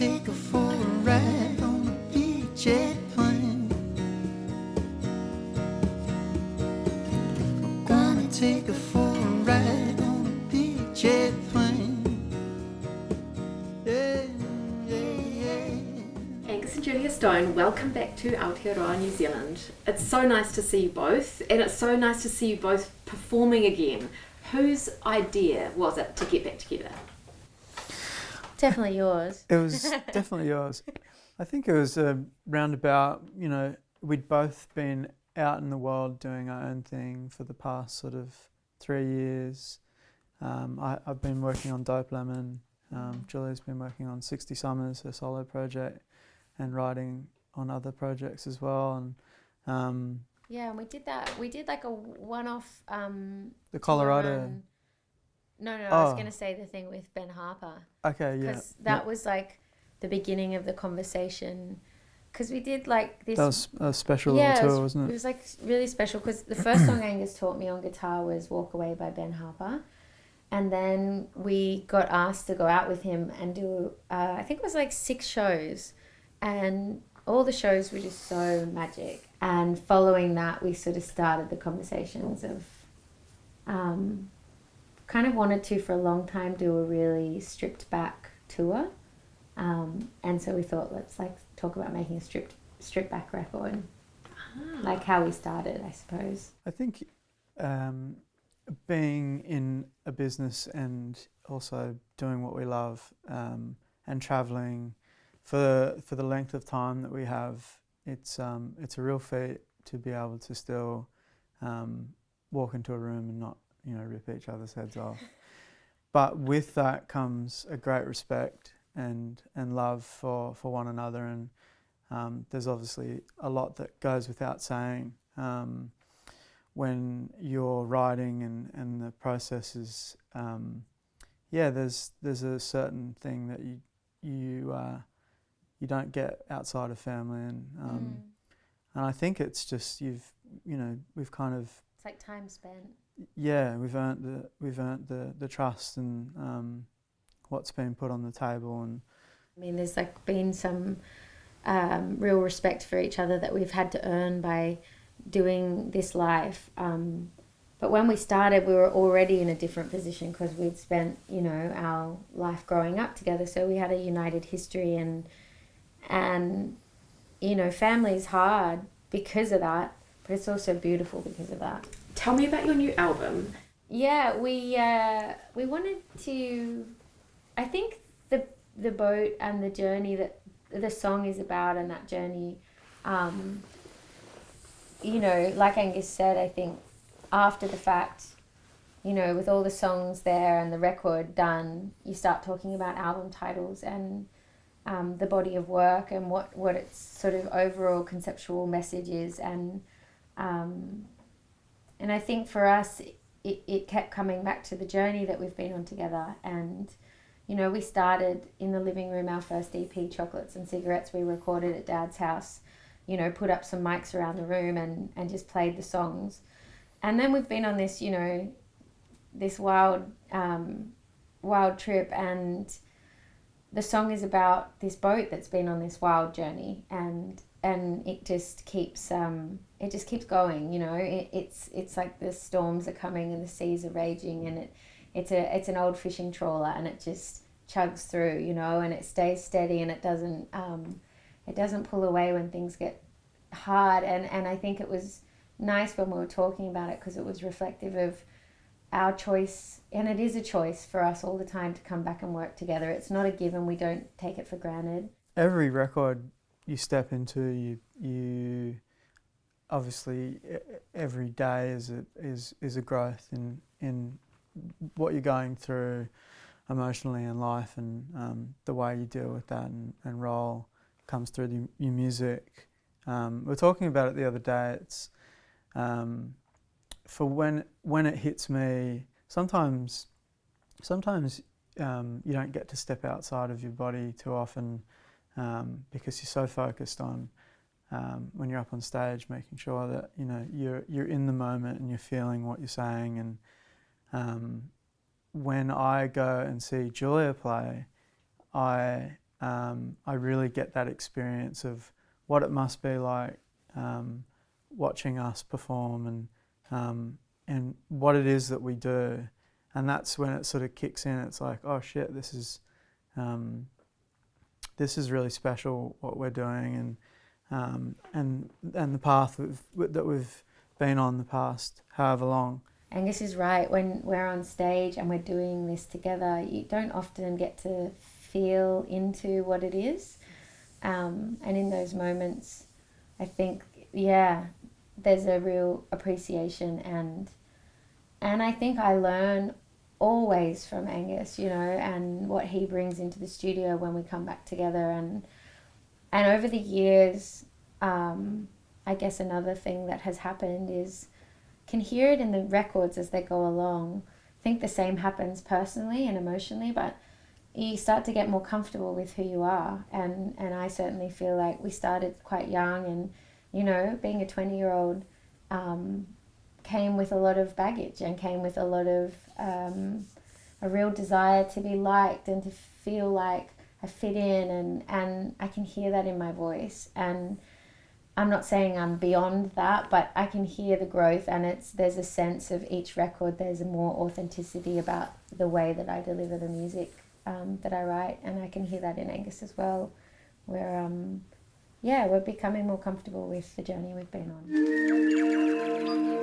take her for a ride on the beach airplane. I'm gonna take her for a ride on the beach airplane. Yeah, yeah, yeah. Angus and Julia Stone, welcome back to Aotearoa, New Zealand. It's so nice to see you both, and it's so nice to see you both performing again. Whose idea was it to get back together? Definitely yours. It was definitely yours. I think it was roundabout, we'd both been out in the world doing our own thing for the past sort of 3 years. I've been working on Dope Lemon. Julia's been working on 60 Summers, her solo project, and writing on other projects as well. And Yeah, and we did that. We did like a one-off. the Colorado. run. No, I was Oh. going to say the thing with Ben Harper. Okay, yeah. Because that was like the beginning of the conversation. Because we did like this. That was a special yeah, little tour, wasn't It it? was like really special because the first song Angus taught me on guitar was Walk Away by Ben Harper. And then we got asked to go out with him and do, I think it was like 6 shows. And all the shows were just so magic. And following that, we sort of started the conversations of kind of wanted to, for a long time, do a really stripped back tour. And so we thought, let's like talk about making a stripped back record. Like how we started, I suppose. I think being in a business and also doing what we love and travelling for the length of time that we have, it's a real feat to be able to still walk into a room and not rip each other's heads off. But with that comes a great respect and love for one another, and there's obviously a lot that goes without saying when you're writing and the process is there's a certain thing that you don't get outside of family, and I think it's just we've kind of, It's like time spent. yeah, we've earned the trust and what's been put on the table. And I mean, there's like been some real respect for each other that we've had to earn by doing this life. But when we started, we were already in a different position because we'd spent, our life growing up together. So we had a united history, and family's hard because of that, but it's also beautiful because of that. Tell me about your new album. Yeah, we wanted to. I think the boat and the journey that the song is about, and that journey, like Angus said, I think after the fact, with all the songs there and the record done, you start talking about album titles and the body of work and what its sort of overall conceptual message is, and I think for us it kept coming back to the journey that we've been on together. And we started in the living room, our first EP, Chocolates and Cigarettes, we recorded at Dad's house, put up some mics around the room and just played the songs. And then we've been on this, this wild trip, and the song is about this boat that's been on this wild journey, and it just keeps going. It's like the storms are coming and the seas are raging, and it's an old fishing trawler, and it just chugs through, and it stays steady, and it doesn't pull away when things get hard. And I think it was nice when we were talking about it, because it was reflective of our choice, and it is a choice for us all the time to come back and work together. It's not a given. We don't take it for granted. every record you step into, you obviously every day is a growth in what you're going through emotionally in life, and the way you deal with that and roll comes through your music. We were talking about it the other day. It's for when it hits me. Sometimes you don't get to step outside of your body too often because you're so focused on when you're up on stage, making sure that you're in the moment and you're feeling what you're saying. And when I go and see Julia play, I I really get that experience of what it must be like watching us perform and what it is that we do. And that's when it sort of kicks in. It's like, oh shit, this is really special what we're doing, and the path that we've been on the past however long. Angus is right. When we're on stage and we're doing this together, you don't often get to feel into what it is. And in those moments, I think, yeah, there's a real appreciation, and I think I learn always from Angus, you know, and what he brings into the studio when we come back together. And over the years, I guess another thing that has happened is can hear it in the records as they go along. I think the same happens personally and emotionally, but you start to get more comfortable with who you are. And I certainly feel like we started quite young, and, you know, being a 20-year-old came with a lot of baggage and came with a lot of a real desire to be liked and to feel like I fit in, and I can hear that in my voice. And I'm not saying I'm beyond that, but I can hear the growth, and there's a sense of each record, there's a more authenticity about the way that I deliver the music that I write, and I can hear that in Angus as well, where we're becoming more comfortable with the journey we've been on.